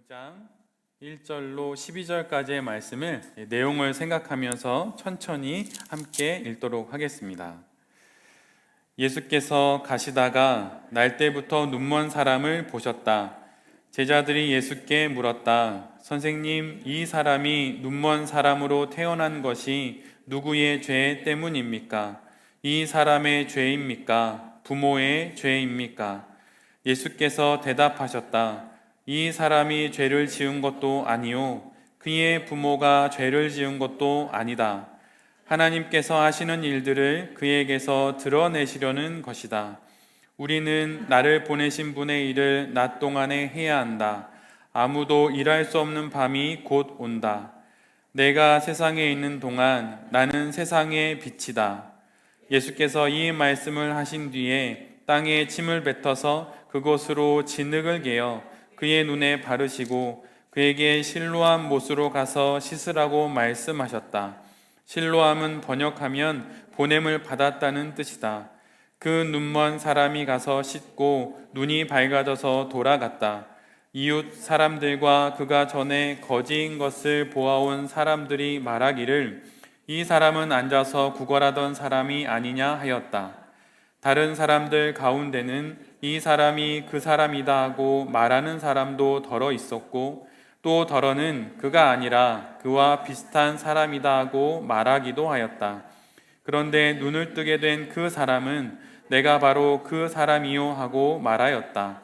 9장 1절로 12절까지의 말씀을 내용을 생각하면서 천천히 함께 읽도록 하겠습니다. 예수께서 가시다가 날 때부터 눈먼 사람을 보셨다. 제자들이 예수께 물었다. 선생님, 이 사람이 눈먼 사람으로 태어난 것이 누구의 죄 때문입니까? 이 사람의 죄입니까? 부모의 죄입니까? 예수께서 대답하셨다. 이 사람이 죄를 지은 것도 아니요 그의 부모가 죄를 지은 것도 아니다. 하나님께서 하시는 일들을 그에게서 드러내시려는 것이다. 우리는 나를 보내신 분의 일을 낮 동안에 해야 한다. 아무도 일할 수 없는 밤이 곧 온다. 내가 세상에 있는 동안 나는 세상의 빛이다. 예수께서 이 말씀을 하신 뒤에 땅에 침을 뱉어서 그곳으로 진흙을 개어 그의 눈에 바르시고 그에게 실로암 못으로 가서 씻으라고 말씀하셨다. 실로암은 번역하면 보냄을 받았다는 뜻이다. 그 눈먼 사람이 가서 씻고 눈이 밝아져서 돌아갔다. 이웃 사람들과 그가 전에 거지인 것을 보아온 사람들이 말하기를 이 사람은 앉아서 구걸하던 사람이 아니냐 하였다. 다른 사람들 가운데는 이 사람이 그 사람이다 하고 말하는 사람도 더러 있었고 또 더러는 그가 아니라 그와 비슷한 사람이다 하고 말하기도 하였다. 그런데 눈을 뜨게 된 그 사람은 내가 바로 그 사람이요 하고 말하였다.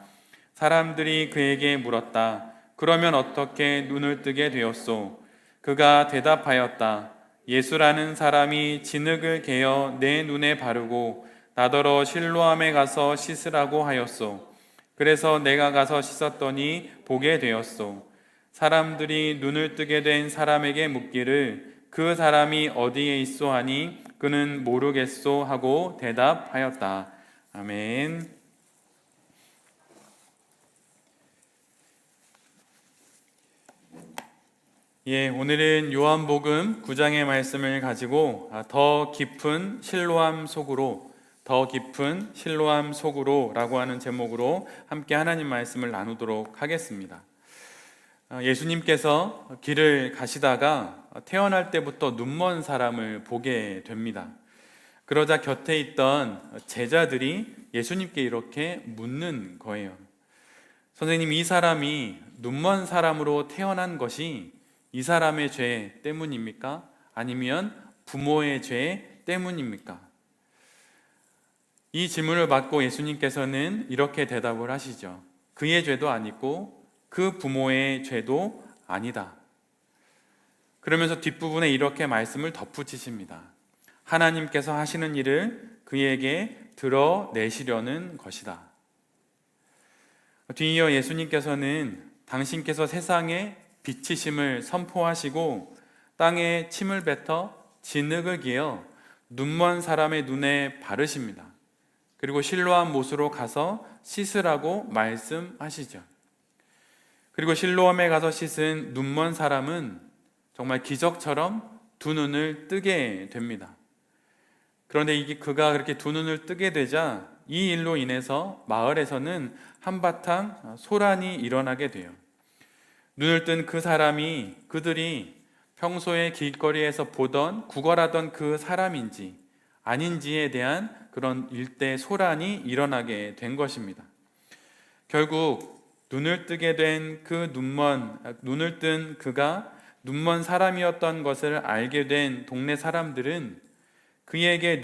사람들이 그에게 물었다. 그러면 어떻게 눈을 뜨게 되었소? 그가 대답하였다. 예수라는 사람이 진흙을 개어 내 눈에 바르고 나더러 실로암에 가서 씻으라고 하였소. 그래서 내가 가서 씻었더니 보게 되었소. 사람들이 눈을 뜨게 된 사람에게 묻기를 그 사람이 어디에 있소 하니 그는 모르겠소 하고 대답하였다. 아멘. 오늘은 요한복음 9장의 말씀을 가지고 더 깊은 실로암 속으로 라고 하는 제목으로 함께 하나님 말씀을 나누도록 하겠습니다. 예수님께서 길을 가시다가 태어날 때부터 눈먼 사람을 보게 됩니다. 그러자 곁에 있던 제자들이 예수님께 이렇게 묻는 거예요. 선생님, 이 사람이 눈먼 사람으로 태어난 것이 이 사람의 죄 때문입니까? 아니면 부모의 죄 때문입니까? 이 질문을 받고 예수님께서는 이렇게 대답을 하시죠. 그의 죄도 아니고 그 부모의 죄도 아니다. 그러면서 뒷부분에 이렇게 말씀을 덧붙이십니다. 하나님께서 하시는 일을 그에게 드러내시려는 것이다. 뒤이어 예수님께서는 당신께서 세상에 빛이심을 선포하시고 땅에 침을 뱉어 진흙을 기어 눈먼 사람의 눈에 바르십니다. 그리고 실로암 못으로 가서 씻으라고 말씀하시죠. 그리고 실로암에 가서 씻은 눈먼 사람은 정말 기적처럼 두 눈을 뜨게 됩니다. 그런데 그가 그렇게 두 눈을 뜨게 되자 이 일로 인해서 마을에서는 한바탕 소란이 일어나게 돼요. 눈을 뜬 그 사람이 그들이 평소에 길거리에서 보던 구걸하던 그 사람인지 아닌지에 대한 그런 일대 소란이 일어나게 된 것입니다. 결국 눈을 뜨게 된 눈을 뜬 그가 눈먼 사람이었던 것을 알게 된 동네 사람들은 그에게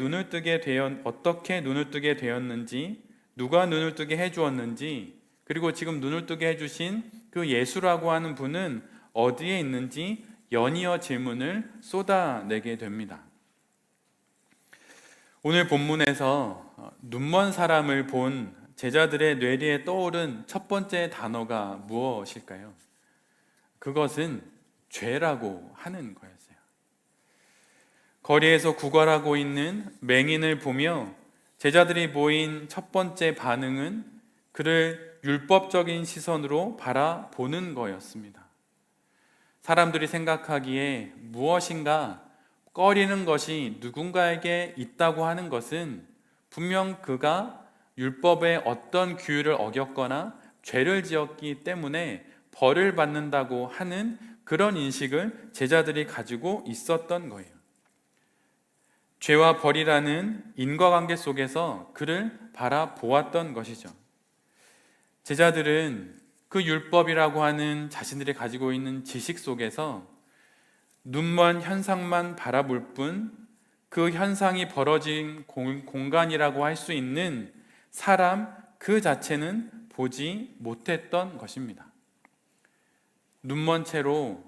어떻게 눈을 뜨게 되었는지, 누가 눈을 뜨게 해주었는지, 그리고 지금 눈을 뜨게 해주신 그 예수라고 하는 분은 어디에 있는지 연이어 질문을 쏟아내게 됩니다. 오늘 본문에서 눈먼 사람을 본 제자들의 뇌리에 떠오른 첫 번째 단어가 무엇일까요? 그것은 죄라고 하는 거였어요. 거리에서 구걸하고 있는 맹인을 보며 제자들이 보인 첫 번째 반응은 그를 율법적인 시선으로 바라보는 거였습니다. 사람들이 생각하기에 무엇인가 꺼리는 것이 누군가에게 있다고 하는 것은 분명 그가 율법의 어떤 규율을 어겼거나 죄를 지었기 때문에 벌을 받는다고 하는 그런 인식을 제자들이 가지고 있었던 거예요. 죄와 벌이라는 인과관계 속에서 그를 바라보았던 것이죠. 제자들은 그 율법이라고 하는 자신들이 가지고 있는 지식 속에서 눈먼 현상만 바라볼 뿐 그 현상이 벌어진 공간이라고 할 수 있는 사람 그 자체는 보지 못했던 것입니다. 눈먼 채로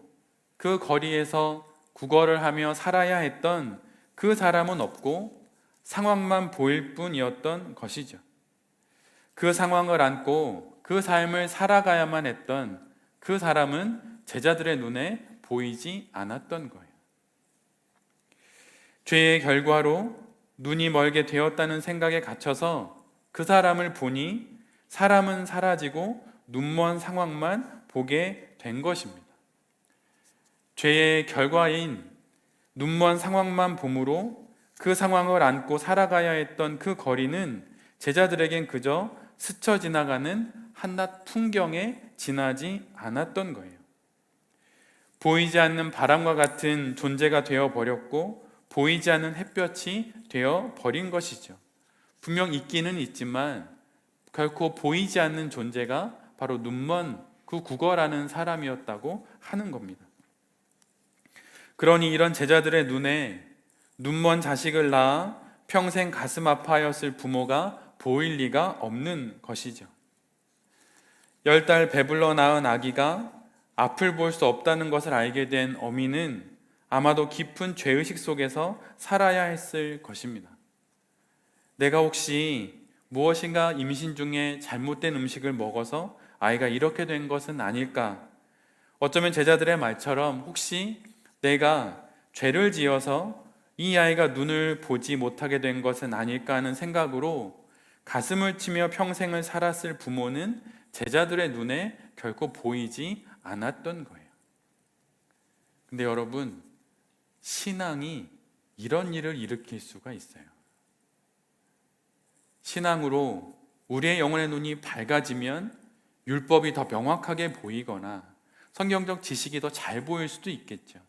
그 거리에서 구걸을 하며 살아야 했던 그 사람은 없고 상황만 보일 뿐이었던 것이죠. 그 상황을 안고 그 삶을 살아가야만 했던 그 사람은 제자들의 눈에 보이지 않았던 거예요. 죄의 결과로 눈이 멀게 되었다는 생각에 갇혀서 그 사람을 보니 사람은 사라지고 눈먼 상황만 보게 된 것입니다. 죄의 결과인 눈먼 상황만 봄으로 그 상황을 안고 살아가야 했던 그 거리는 제자들에겐 그저 스쳐 지나가는 한낱 풍경에 지나지 않았던 거예요. 보이지 않는 바람과 같은 존재가 되어버렸고 보이지 않는 햇볕이 되어버린 것이죠. 분명 있기는 있지만 결코 보이지 않는 존재가 바로 눈먼 그 구걸하는 사람이었다고 하는 겁니다. 그러니 이런 제자들의 눈에 눈먼 자식을 낳아 평생 가슴 아파하였을 부모가 보일 리가 없는 것이죠. 10달 배불러 낳은 아기가 앞을 볼 수 없다는 것을 알게 된 어미는 아마도 깊은 죄의식 속에서 살아야 했을 것입니다. 내가 혹시 무엇인가 임신 중에 잘못된 음식을 먹어서 아이가 이렇게 된 것은 아닐까? 어쩌면 제자들의 말처럼 혹시 내가 죄를 지어서 이 아이가 눈을 보지 못하게 된 것은 아닐까 하는 생각으로 가슴을 치며 평생을 살았을 부모는 제자들의 눈에 결코 보이지 않았던 거예요. 근데 여러분, 신앙이 이런 일을 일으킬 수가 있어요. 신앙으로 우리의 영혼의 눈이 밝아지면 율법이 더 명확하게 보이거나 성경적 지식이 더 잘 보일 수도 있겠죠.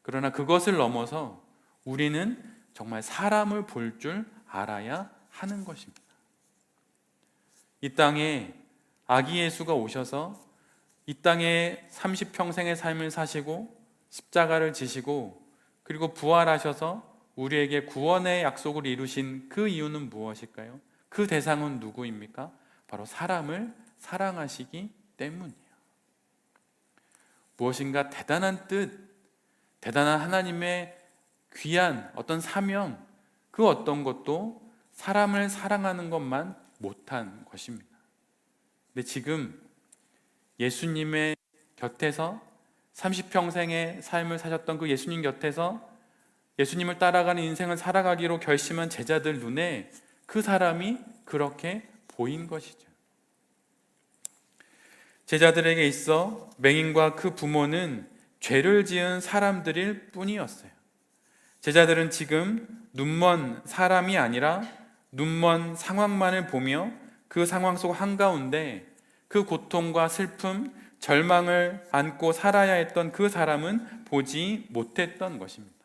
그러나 그것을 넘어서 우리는 정말 사람을 볼 줄 알아야 하는 것입니다. 이 땅에 아기 예수가 오셔서 이 땅에 30평생의 삶을 사시고 십자가를 지시고 그리고 부활하셔서 우리에게 구원의 약속을 이루신 그 이유는 무엇일까요? 그 대상은 누구입니까? 바로 사람을 사랑하시기 때문이에요. 무엇인가 대단한 뜻, 대단한 하나님의 귀한 어떤 사명, 그 어떤 것도 사람을 사랑하는 것만 못한 것입니다. 근데 지금 예수님의 곁에서 30평생의 삶을 사셨던 그 예수님 곁에서 예수님을 따라가는 인생을 살아가기로 결심한 제자들 눈에 그 사람이 그렇게 보인 것이죠. 제자들에게 있어 맹인과 그 부모는 죄를 지은 사람들일 뿐이었어요. 제자들은 지금 눈먼 사람이 아니라 눈먼 상황만을 보며 그 상황 속 한가운데 그 고통과 슬픔, 절망을 안고 살아야 했던 그 사람은 보지 못했던 것입니다.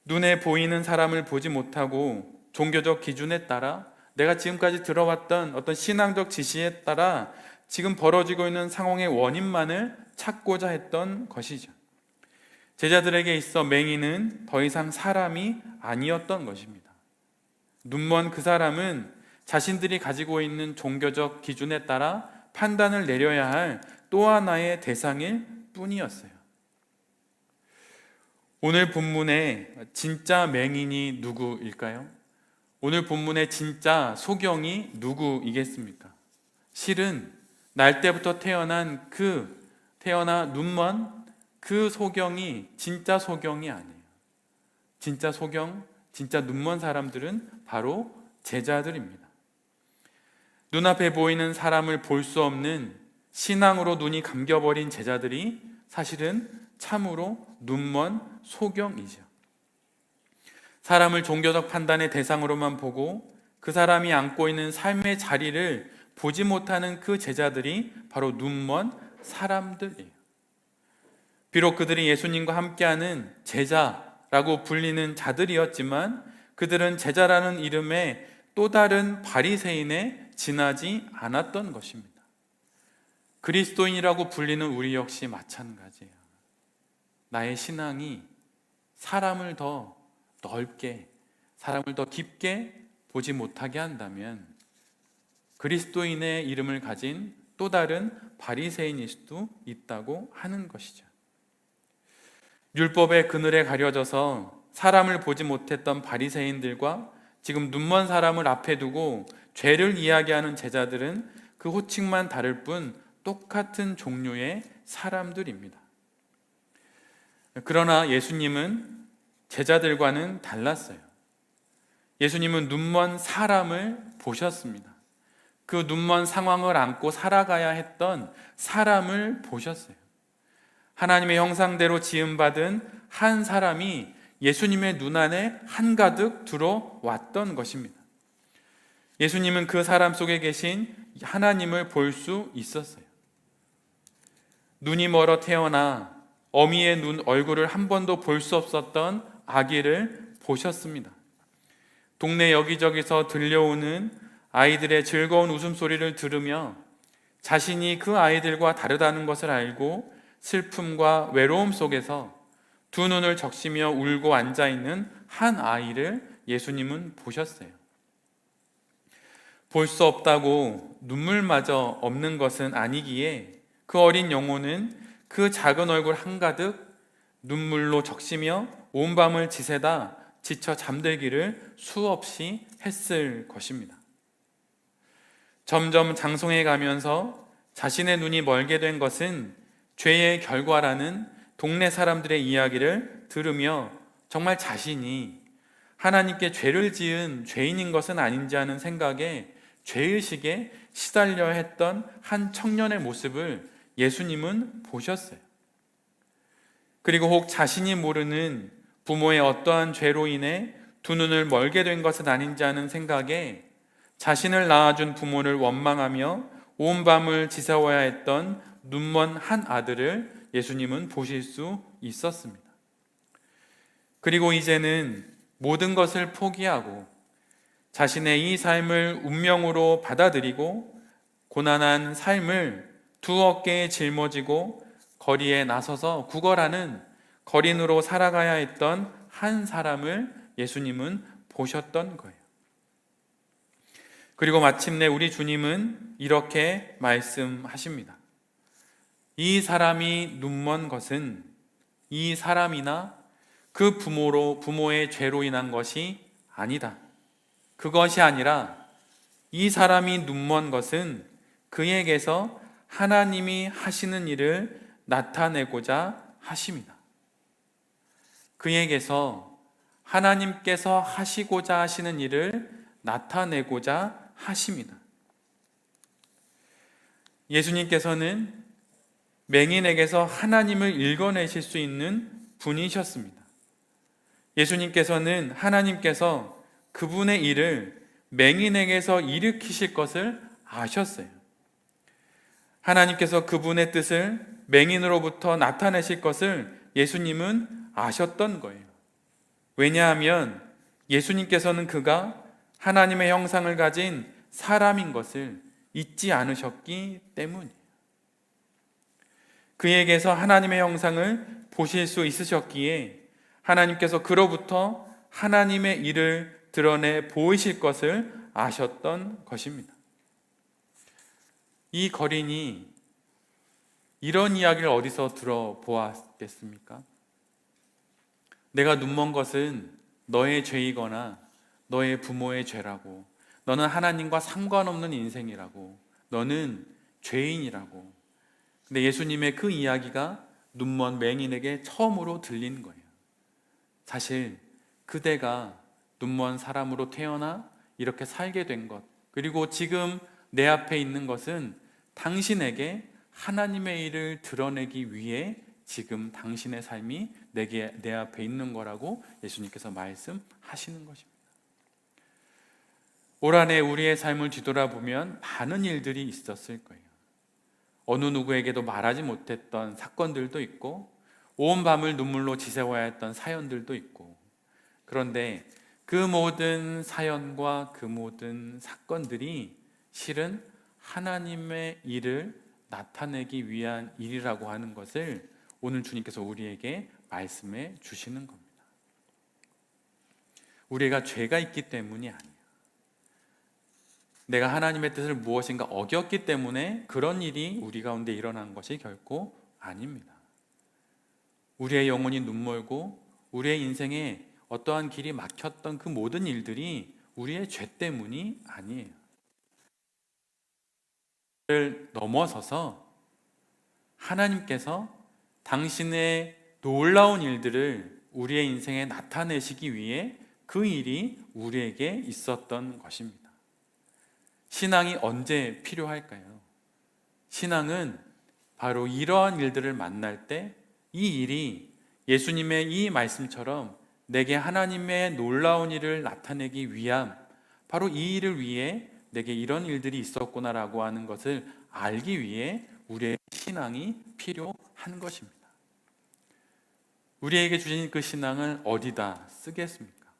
눈에 보이는 사람을 보지 못하고 종교적 기준에 따라 내가 지금까지 들어왔던 어떤 신앙적 지시에 따라 지금 벌어지고 있는 상황의 원인만을 찾고자 했던 것이죠. 제자들에게 있어 맹인은 더 이상 사람이 아니었던 것입니다. 눈먼 그 사람은 자신들이 가지고 있는 종교적 기준에 따라 판단을 내려야 할 또 하나의 대상일 뿐이었어요. 오늘 본문의 진짜 맹인이 누구일까요? 오늘 본문의 진짜 소경이 누구이겠습니까? 실은 날 때부터 태어나 눈먼 그 소경이 진짜 소경이 아니에요. 진짜 소경, 진짜 눈먼 사람들은 바로 제자들입니다. 눈앞에 보이는 사람을 볼 수 없는 신앙으로 눈이 감겨버린 제자들이 사실은 참으로 눈먼 소경이죠. 사람을 종교적 판단의 대상으로만 보고 그 사람이 안고 있는 삶의 자리를 보지 못하는 그 제자들이 바로 눈먼 사람들이에요. 비록 그들이 예수님과 함께하는 제자라고 불리는 자들이었지만 그들은 제자라는 이름에 또 다른 바리새인에 지나지 않았던 것입니다. 그리스도인이라고 불리는 우리 역시 마찬가지예요. 나의 신앙이 사람을 더 넓게, 사람을 더 깊게 보지 못하게 한다면 그리스도인의 이름을 가진 또 다른 바리새인일 수도 있다고 하는 것이죠. 율법의 그늘에 가려져서 사람을 보지 못했던 바리새인들과 지금 눈먼 사람을 앞에 두고 죄를 이야기하는 제자들은 그 호칭만 다를 뿐 똑같은 종류의 사람들입니다. 그러나 예수님은 제자들과는 달랐어요. 예수님은 눈먼 사람을 보셨습니다. 그 눈먼 상황을 안고 살아가야 했던 사람을 보셨어요. 하나님의 형상대로 지음받은 한 사람이 예수님의 눈 안에 한가득 들어왔던 것입니다. 예수님은 그 사람 속에 계신 하나님을 볼 수 있었어요. 눈이 멀어 태어나 어미의 눈 얼굴을 한 번도 볼 수 없었던 아기를 보셨습니다. 동네 여기저기서 들려오는 아이들의 즐거운 웃음소리를 들으며 자신이 그 아이들과 다르다는 것을 알고 슬픔과 외로움 속에서 두 눈을 적시며 울고 앉아있는 한 아이를 예수님은 보셨어요. 볼 수 없다고 눈물마저 없는 것은 아니기에 그 어린 영혼은 그 작은 얼굴 한가득 눈물로 적시며 온 밤을 지새다 지쳐 잠들기를 수없이 했을 것입니다. 점점 장성해 가면서 자신의 눈이 멀게 된 것은 죄의 결과라는 동네 사람들의 이야기를 들으며 정말 자신이 하나님께 죄를 지은 죄인인 것은 아닌지 하는 생각에 죄의식에 시달려 했던 한 청년의 모습을 예수님은 보셨어요. 그리고 혹 자신이 모르는 부모의 어떠한 죄로 인해 두 눈을 멀게 된 것은 아닌지 하는 생각에 자신을 낳아준 부모를 원망하며 온 밤을 지새워야 했던 눈먼 한 아들을 예수님은 보실 수 있었습니다. 그리고 이제는 모든 것을 포기하고 자신의 이 삶을 운명으로 받아들이고 고난한 삶을 두 어깨에 짊어지고 거리에 나서서 구걸하는 거린으로 살아가야 했던 한 사람을 예수님은 보셨던 거예요. 그리고 마침내 우리 주님은 이렇게 말씀하십니다. 이 사람이 눈먼 것은 이 사람이나 그 부모의 죄로 인한 것이 아니다. 그것이 아니라 이 사람이 눈먼 것은 그에게서 하나님이 하시는 일을 나타내고자 하십니다. 그에게서 하나님께서 하시고자 하시는 일을 나타내고자 하십니다. 예수님께서는 맹인에게서 하나님을 읽어내실 수 있는 분이셨습니다. 예수님께서는 하나님께서 그분의 일을 맹인에게서 일으키실 것을 아셨어요. 하나님께서 그분의 뜻을 맹인으로부터 나타내실 것을 예수님은 아셨던 거예요. 왜냐하면 예수님께서는 그가 하나님의 형상을 가진 사람인 것을 잊지 않으셨기 때문이에요. 그에게서 하나님의 형상을 보실 수 있으셨기에 하나님께서 그로부터 하나님의 일을 드러내 보이실 것을 아셨던 것입니다. 이 거린이 이런 이야기를 어디서 들어보았겠습니까? 내가 눈먼 것은 너의 죄이거나 너의 부모의 죄라고, 너는 하나님과 상관없는 인생이라고, 너는 죄인이라고. 근데 예수님의 그 이야기가 눈먼 맹인에게 처음으로 들린 거예요. 사실 그대가 눈먼 사람으로 태어나 이렇게 살게 된 것, 그리고 지금 내 앞에 있는 것은 당신에게 하나님의 일을 드러내기 위해 지금 당신의 삶이 내 앞에 있는 거라고 예수님께서 말씀하시는 것입니다. 올 한해 우리의 삶을 뒤돌아보면 많은 일들이 있었을 거예요. 어느 누구에게도 말하지 못했던 사건들도 있고 온 밤을 눈물로 지새워야 했던 사연들도 있고, 그런데 그 모든 사연과 그 모든 사건들이 실은 하나님의 일을 나타내기 위한 일이라고 하는 것을 오늘 주님께서 우리에게 말씀해 주시는 겁니다. 우리가 죄가 있기 때문이 아니에요. 내가 하나님의 뜻을 무엇인가 어겼기 때문에 그런 일이 우리 가운데 일어난 것이 결코 아닙니다. 우리의 영혼이 눈멀고 우리의 인생에 어떠한 길이 막혔던 그 모든 일들이 우리의 죄 때문이 아니에요. 를 넘어서서 하나님께서 당신의 놀라운 일들을 우리의 인생에 나타내시기 위해 그 일이 우리에게 있었던 것입니다. 신앙이 언제 필요할까요? 신앙은 바로 이러한 일들을 만날 때 이 일이 예수님의 이 말씀처럼 내게 하나님의 놀라운 일을 나타내기 위함, 바로 이 일을 위해 내게 이런 일들이 있었구나라고 하는 것을 알기 위해 우리의 신앙이 필요한 것입니다. 우리에게 주신 그 신앙을 어디다 쓰겠습니까?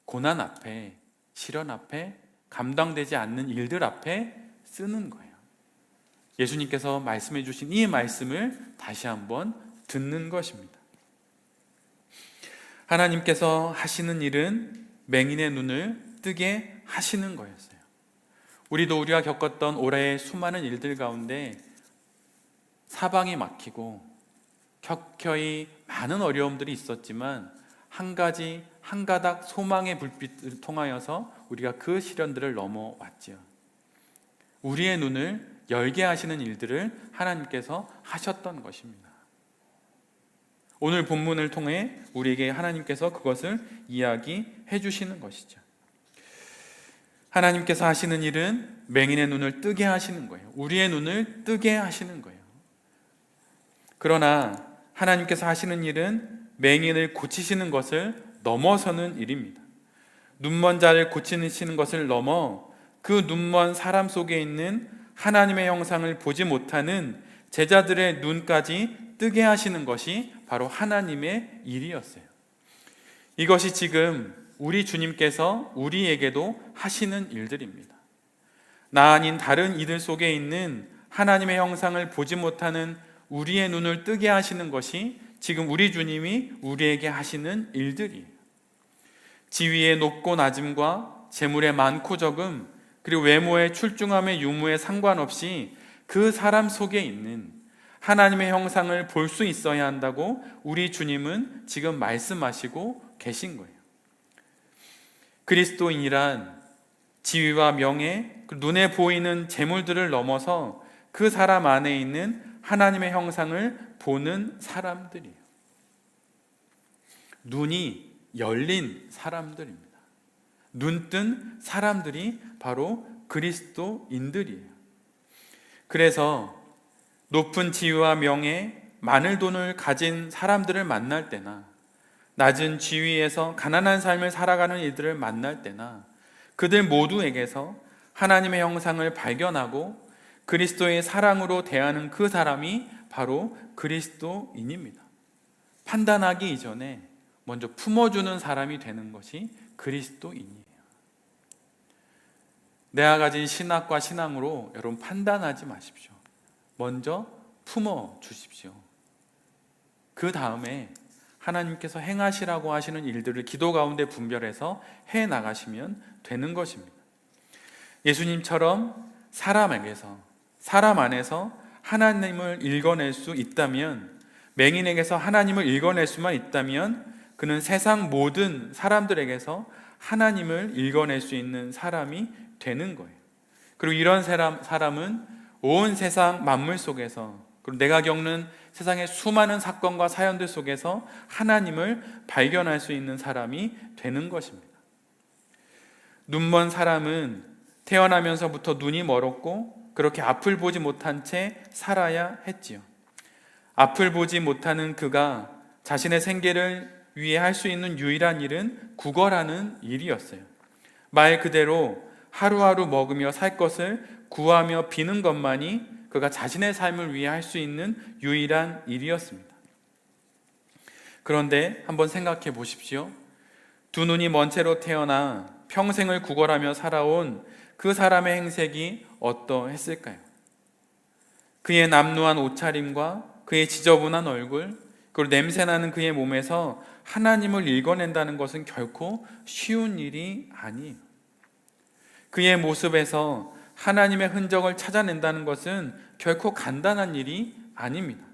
고난 앞에, 시련 앞에, 감당되지 않는 일들 앞에 쓰는 거예요. 예수님께서 말씀해 주신 이 말씀을 다시 한번 듣는 것입니다. 하나님께서 하시는 일은 맹인의 눈을 뜨게 하시는 거였어요. 우리도 우리가 겪었던 올해의 수많은 일들 가운데 사방이 막히고 켜켜이 많은 어려움들이 있었지만 한 가지 한 가닥 소망의 불빛을 통하여서 우리가 그 시련들을 넘어왔지요. 우리의 눈을 열게 하시는 일들을 하나님께서 하셨던 것입니다. 오늘 본문을 통해 우리에게 하나님께서 그것을 이야기해 주시는 것이죠. 하나님께서 하시는 일은 맹인의 눈을 뜨게 하시는 거예요. 우리의 눈을 뜨게 하시는 거예요. 그러나 하나님께서 하시는 일은 맹인을 고치시는 것을 넘어서는 일입니다. 눈먼 자를 고치시는 것을 넘어 그 눈먼 사람 속에 있는 하나님의 형상을 보지 못하는 제자들의 눈까지 뜨게 하시는 것이 바로 하나님의 일이었어요. 이것이 지금 우리 주님께서 우리에게도 하시는 일들입니다. 나 아닌 다른 이들 속에 있는 하나님의 형상을 보지 못하는 우리의 눈을 뜨게 하시는 것이 지금 우리 주님이 우리에게 하시는 일들이에요. 지위의 높고 낮음과 재물의 많고 적음, 그리고 외모의 출중함의 유무에 상관없이 그 사람 속에 있는 하나님의 형상을 볼 수 있어야 한다고 우리 주님은 지금 말씀하시고 계신 거예요. 그리스도인이란 지위와 명예, 눈에 보이는 재물들을 넘어서 그 사람 안에 있는 하나님의 형상을 보는 사람들이에요. 눈이 열린 사람들입니다. 눈뜬 사람들이 바로 그리스도인들이에요. 그래서 높은 지위와 명예, 많은 돈을 가진 사람들을 만날 때나 낮은 지위에서 가난한 삶을 살아가는 이들을 만날 때나 그들 모두에게서 하나님의 형상을 발견하고 그리스도의 사랑으로 대하는 그 사람이 바로 그리스도인입니다. 판단하기 이전에 먼저 품어주는 사람이 되는 것이 그리스도인이에요. 내가 가진 신학과 신앙으로 여러분 판단하지 마십시오. 먼저 품어 주십시오. 그 다음에 하나님께서 행하시라고 하시는 일들을 기도 가운데 분별해서 해 나가시면 되는 것입니다. 예수님처럼 사람에게서, 사람 안에서 하나님을 읽어낼 수 있다면, 맹인에게서 하나님을 읽어낼 수만 있다면 그는 세상 모든 사람들에게서 하나님을 읽어낼 수 있는 사람이 되는 거예요. 그리고 이런 사람은 온 세상 만물 속에서, 그리고 내가 겪는 세상의 수많은 사건과 사연들 속에서 하나님을 발견할 수 있는 사람이 되는 것입니다. 눈먼 사람은 태어나면서부터 눈이 멀었고 그렇게 앞을 보지 못한 채 살아야 했지요. 앞을 보지 못하는 그가 자신의 생계를 위해 할 수 있는 유일한 일은 구걸하는 일이었어요. 말 그대로 하루하루 먹으며 살 것을 구하며 비는 것만이 그가 자신의 삶을 위해 할 수 있는 유일한 일이었습니다. 그런데 한번 생각해 보십시오. 두 눈이 먼 채로 태어나 평생을 구걸하며 살아온 그 사람의 행색이 어떠했을까요? 그의 남루한 옷차림과 그의 지저분한 얼굴, 그리고 냄새나는 그의 몸에서 하나님을 읽어낸다는 것은 결코 쉬운 일이 아니에요. 그의 모습에서 하나님의 흔적을 찾아낸다는 것은 결코 간단한 일이 아닙니다.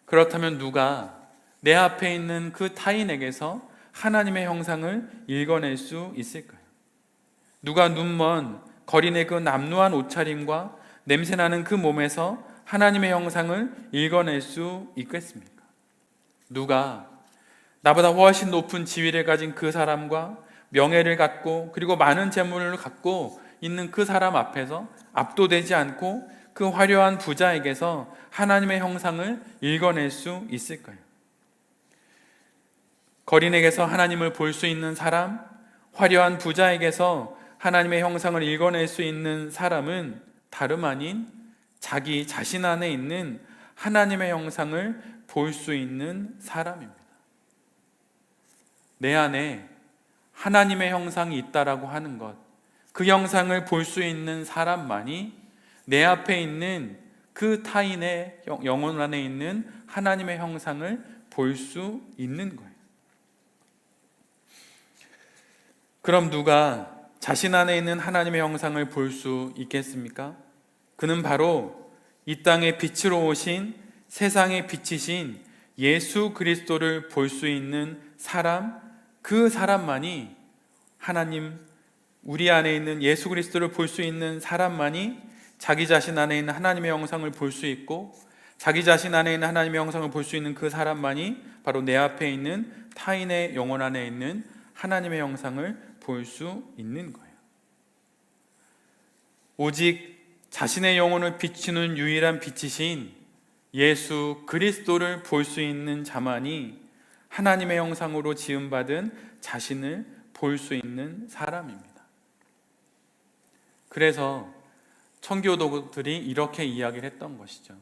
그렇다면 누가 내 앞에 있는 그 타인에게서 하나님의 형상을 읽어낼 수 있을까요? 누가 눈먼 거린의 그 남루한 옷차림과 냄새나는 그 몸에서 하나님의 형상을 읽어낼 수 있겠습니까? 누가 나보다 훨씬 높은 지위를 가진 그 사람과 명예를 갖고 그리고 많은 재물을 갖고 있는 그 사람 앞에서 압도되지 않고 그 화려한 부자에게서 하나님의 형상을 읽어낼 수 있을까요? 거린에게서 하나님을 볼 수 있는 사람, 화려한 부자에게서 하나님의 형상을 읽어낼 수 있는 사람은 다름 아닌 자기 자신 안에 있는 하나님의 형상을 볼 수 있는 사람입니다. 내 안에 하나님의 형상이 있다라고 하는 것, 그 형상을 볼 수 있는 사람만이 내 앞에 있는 그 타인의 영혼 안에 있는 하나님의 형상을 볼 수 있는 거예요. 그럼 누가 자신 안에 있는 하나님의 형상을 볼 수 있겠습니까? 그는 바로 이 땅의 빛으로 오신 세상의 빛이신 예수 그리스도를 볼 수 있는 사람, 그 사람만이 하나님, 우리 안에 있는 예수 그리스도를 볼 수 있는 사람만이 자기 자신 안에 있는 하나님의 형상을 볼 수 있고, 자기 자신 안에 있는 하나님의 형상을 볼 수 있는 그 사람만이 바로 내 앞에 있는 타인의 영혼 안에 있는 하나님의 형상을 볼 수 있는 거예요. 오직 자신의 영혼을 비추는 유일한 빛이신 예수 그리스도를 볼 수 있는 자만이 하나님의 형상으로 지음받은 자신을 볼 수 있는 사람입니다. 그래서 청교도들이 이렇게 이야기를 했던 것이죠.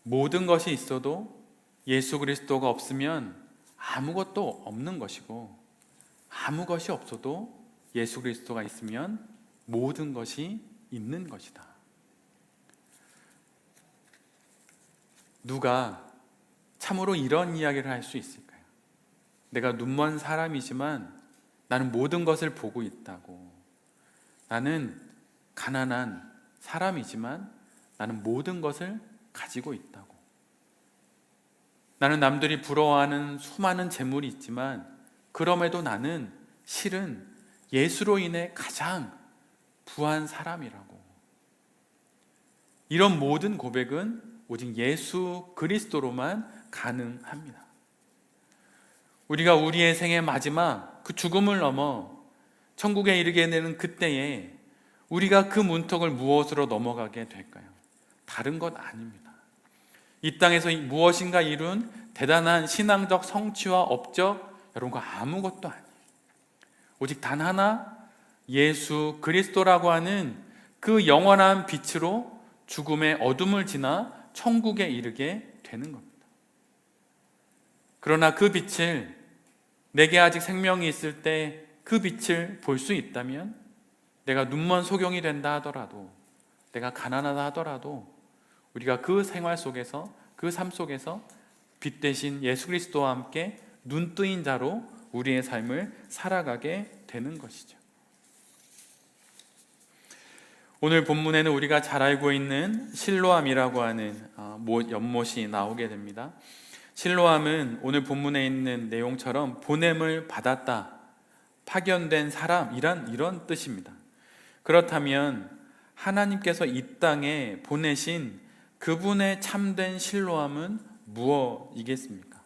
모든 것이 있어도 예수 그리스도가 없으면 아무것도 없는 것이고, 아무 것이 없어도 예수 그리스도가 있으면 모든 것이 있는 것이다. 누가 참으로 이런 이야기를 할 수 있을까요? 내가 눈먼 사람이지만 나는 모든 것을 보고 있다고. 나는 가난한 사람이지만 나는 모든 것을 가지고 있다고. 나는 남들이 부러워하는 수많은 재물이 있지만 그럼에도 나는 실은 예수로 인해 가장 부한 사람이라고. 이런 모든 고백은 오직 예수 그리스도로만 가능합니다. 우리가 우리의 생의 마지막 그 죽음을 넘어 천국에 이르게 되는 그때에 우리가 그 문턱을 무엇으로 넘어가게 될까요? 다른 것 아닙니다. 이 땅에서 무엇인가 이룬 대단한 신앙적 성취와 업적, 여러분 그 아무것도 아니에요. 오직 단 하나, 예수 그리스도라고 하는 그 영원한 빛으로 죽음의 어둠을 지나 천국에 이르게 되는 겁니다. 그러나 그 빛을, 내게 아직 생명이 있을 때 그 빛을 볼 수 있다면, 내가 눈먼 소경이 된다 하더라도, 내가 가난하다 하더라도 우리가 그 생활 속에서, 그 삶 속에서 빛 대신 예수 그리스도와 함께 눈뜨인 자로 우리의 삶을 살아가게 되는 것이죠. 오늘 본문에는 우리가 잘 알고 있는 실로암이라고 하는 연못이 나오게 됩니다. 실로암은 오늘 본문에 있는 내용처럼 보냄을 받았다, 파견된 사람, 이런 뜻입니다. 그렇다면 하나님께서 이 땅에 보내신 그분의 참된 실로암은 무엇이겠습니까?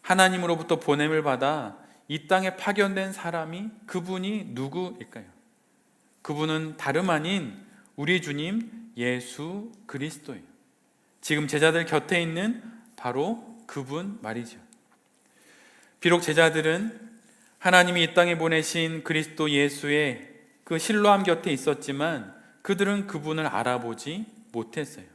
하나님으로부터 보냄을 받아 이 땅에 파견된 사람이, 그분이 누구일까요? 그분은 다름 아닌 우리 주님 예수 그리스도예요. 지금 제자들 곁에 있는 바로 그분 말이죠. 비록 제자들은 하나님이 이 땅에 보내신 그리스도 예수의 그 실로암 곁에 있었지만 그들은 그분을 알아보지 못했어요.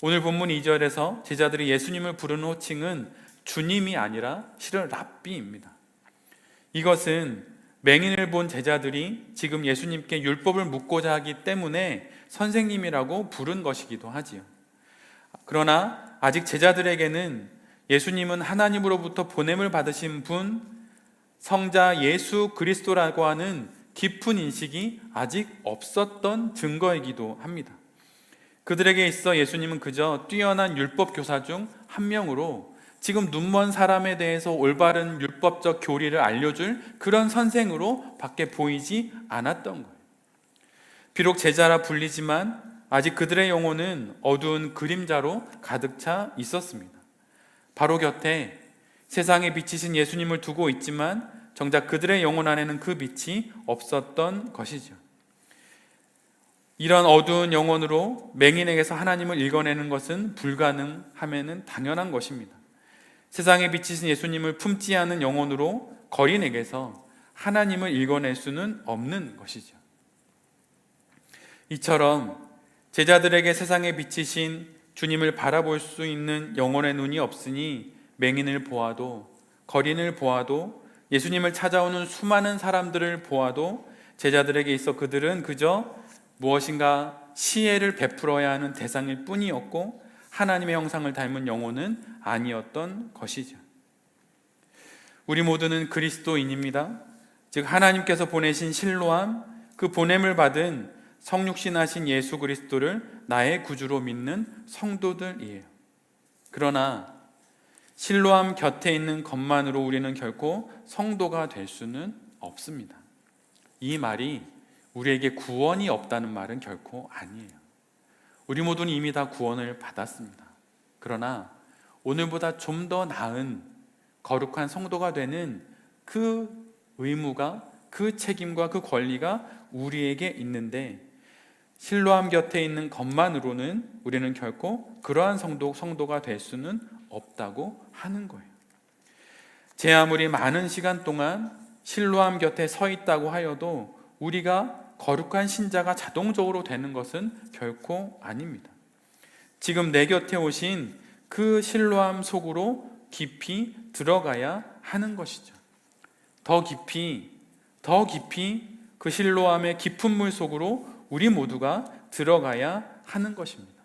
오늘 본문 2절에서 제자들이 예수님을 부르는 호칭은 주님이 아니라 실은 랍비입니다. 이것은 맹인을 본 제자들이 지금 예수님께 율법을 묻고자 하기 때문에 선생님이라고 부른 것이기도 하지요. 그러나 아직 제자들에게는 예수님은 하나님으로부터 보냄을 받으신 분, 성자 예수 그리스도라고 하는 깊은 인식이 아직 없었던 증거이기도 합니다. 그들에게 있어 예수님은 그저 뛰어난 율법 교사 중 한 명으로 지금 눈먼 사람에 대해서 올바른 율법적 교리를 알려줄 그런 선생으로 밖에 보이지 않았던 거예요. 비록 제자라 불리지만 아직 그들의 영혼은 어두운 그림자로 가득 차 있었습니다. 바로 곁에 세상에 비치신 예수님을 두고 있지만 정작 그들의 영혼 안에는 그 빛이 없었던 것이죠. 이런 어두운 영혼으로 맹인에게서 하나님을 읽어내는 것은 불가능함에는 당연한 것입니다. 세상에 비치신 예수님을 품지 않은 영혼으로 거린에게서 하나님을 읽어낼 수는 없는 것이죠. 이처럼 제자들에게 세상에 비치신 주님을 바라볼 수 있는 영혼의 눈이 없으니 맹인을 보아도, 거린을 보아도, 예수님을 찾아오는 수많은 사람들을 보아도 제자들에게 있어 그들은 그저 무엇인가 시혜를 베풀어야 하는 대상일 뿐이었고 하나님의 형상을 닮은 영혼은 아니었던 것이죠. 우리 모두는 그리스도인입니다. 즉 하나님께서 보내신 실로암, 그 보냄을 받은 성육신하신 예수 그리스도를 나의 구주로 믿는 성도들이에요. 그러나 실로암 곁에 있는 것만으로 우리는 결코 성도가 될 수는 없습니다. 이 말이 우리에게 구원이 없다는 말은 결코 아니에요. 우리 모두는 이미 다 구원을 받았습니다. 그러나 오늘보다 좀 더 나은 거룩한 성도가 되는 그 의무가, 그 책임과 그 권리가 우리에게 있는데 실로암 곁에 있는 것만으로는 우리는 결코 그러한 성도가 될 수는 없다고 하는 거예요. 제 아무리 많은 시간 동안 실로암 곁에 서 있다고 하여도 우리가 거룩한 신자가 자동적으로 되는 것은 결코 아닙니다. 지금 내 곁에 오신 그 실로암 속으로 깊이 들어가야 하는 것이죠. 더 깊이 그 실로암의 깊은 물 속으로 우리 모두가 들어가야 하는 것입니다.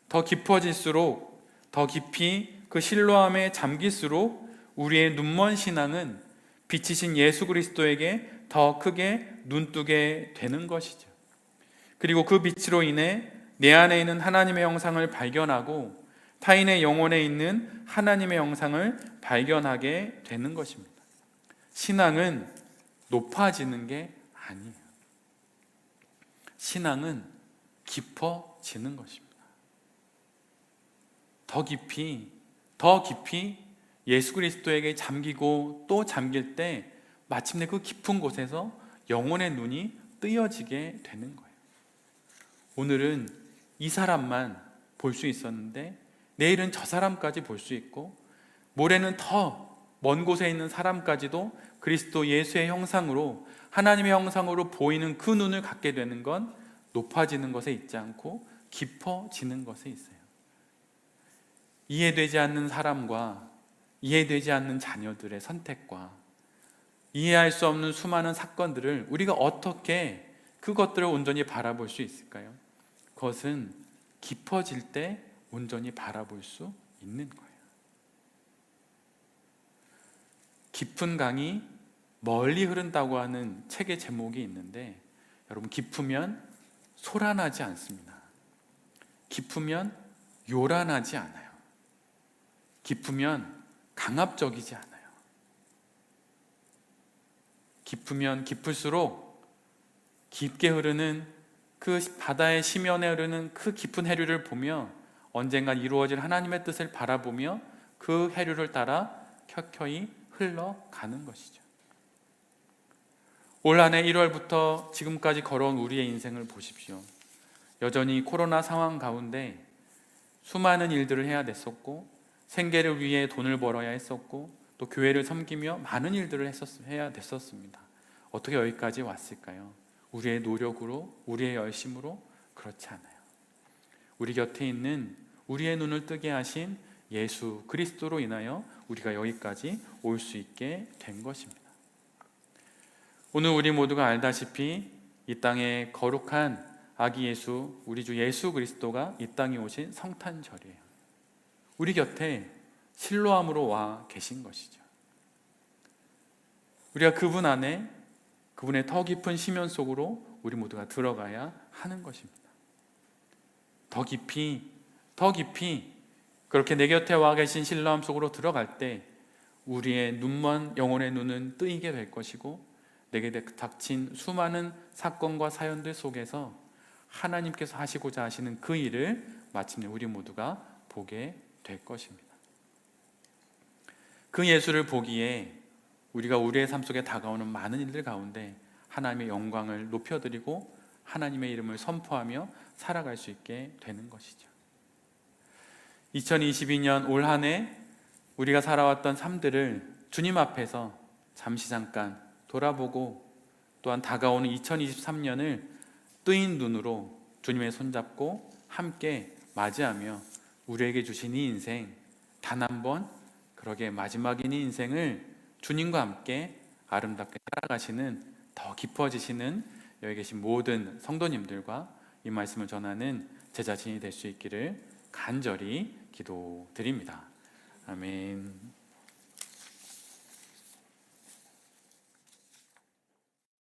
더 깊어질수록, 더 깊이 그 실로암에 잠길수록 우리의 눈먼 신앙은 빛이신 예수 그리스도에게 더 크게 눈뜨게 되는 것이죠. 그리고 그 빛으로 인해 내 안에 있는 하나님의 형상을 발견하고 타인의 영혼에 있는 하나님의 형상을 발견하게 되는 것입니다. 신앙은 높아지는 게 아니에요. 신앙은 깊어지는 것입니다. 더 깊이 예수 그리스도에게 잠기고 또 잠길 때 마침내 그 깊은 곳에서 영혼의 눈이 뜨여지게 되는 거예요. 오늘은 이 사람만 볼 수 있었는데 내일은 저 사람까지 볼 수 있고 모레는 더 먼 곳에 있는 사람까지도 그리스도 예수의 형상으로, 하나님의 형상으로 보이는 그 눈을 갖게 되는 건 높아지는 것에 있지 않고 깊어지는 것에 있어요. 이해되지 않는 사람과 이해되지 않는 자녀들의 선택과 이해할 수 없는 수많은 사건들을 우리가 어떻게 그것들을 온전히 바라볼 수 있을까요? 그것은 깊어질 때 온전히 바라볼 수 있는 거예요. 깊은 강이 멀리 흐른다고 하는 책의 제목이 있는데 여러분, 깊으면 소란하지 않습니다. 깊으면 요란하지 않아요. 깊으면 강압적이지 않아요. 깊으면 깊을수록 깊게 흐르는 그 바다의 심연에 흐르는 그 깊은 해류를 보며 언젠가 이루어질 하나님의 뜻을 바라보며 그 해류를 따라 켜켜이 흘러가는 것이죠. 올 한 해 1월부터 지금까지 걸어온 우리의 인생을 보십시오. 여전히 코로나 상황 가운데 수많은 일들을 해야 됐었고 생계를 위해 돈을 벌어야 했었고 또 교회를 섬기며 많은 일들을 해야 됐었습니다. 어떻게 여기까지 왔을까요? 우리의 노력으로, 우리의 열심으로 그렇지 않아요. 우리 곁에 있는 우리의 눈을 뜨게 하신 예수 그리스도로 인하여 우리가 여기까지 올 수 있게 된 것입니다. 오늘 우리 모두가 알다시피 이 땅에 거룩한 아기 예수, 우리 주 예수 그리스도가 이 땅에 오신 성탄절이에요. 우리 곁에 실로암으로 와 계신 것이죠. 우리가 그분 안에, 그분의 더 깊은 심연 속으로 우리 모두가 들어가야 하는 것입니다. 더 깊이 그렇게 내 곁에 와 계신 실로암 속으로 들어갈 때 우리의 눈먼 영혼의 눈은 뜨이게 될 것이고, 내게 닥친 수많은 사건과 사연들 속에서 하나님께서 하시고자 하시는 그 일을 마침내 우리 모두가 보게 될 것입니다. 그 예수를 보기에 우리가 우리의 삶 속에 다가오는 많은 일들 가운데 하나님의 영광을 높여드리고 하나님의 이름을 선포하며 살아갈 수 있게 되는 것이죠. 2022년 올 한 해 우리가 살아왔던 삶들을 주님 앞에서 잠시 잠깐 돌아보고, 또한 다가오는 2023년을 뜨인 눈으로 주님의 손잡고 함께 맞이하며 우리에게 주신 이 인생, 단 한 번 그러게 마지막인 이 인생을 주님과 함께 아름답게 살아가시는, 더 깊어지시는 여기 계신 모든 성도님들과 이 말씀을 전하는 제 자신이 될 수 있기를 간절히 기도드립니다. 아멘.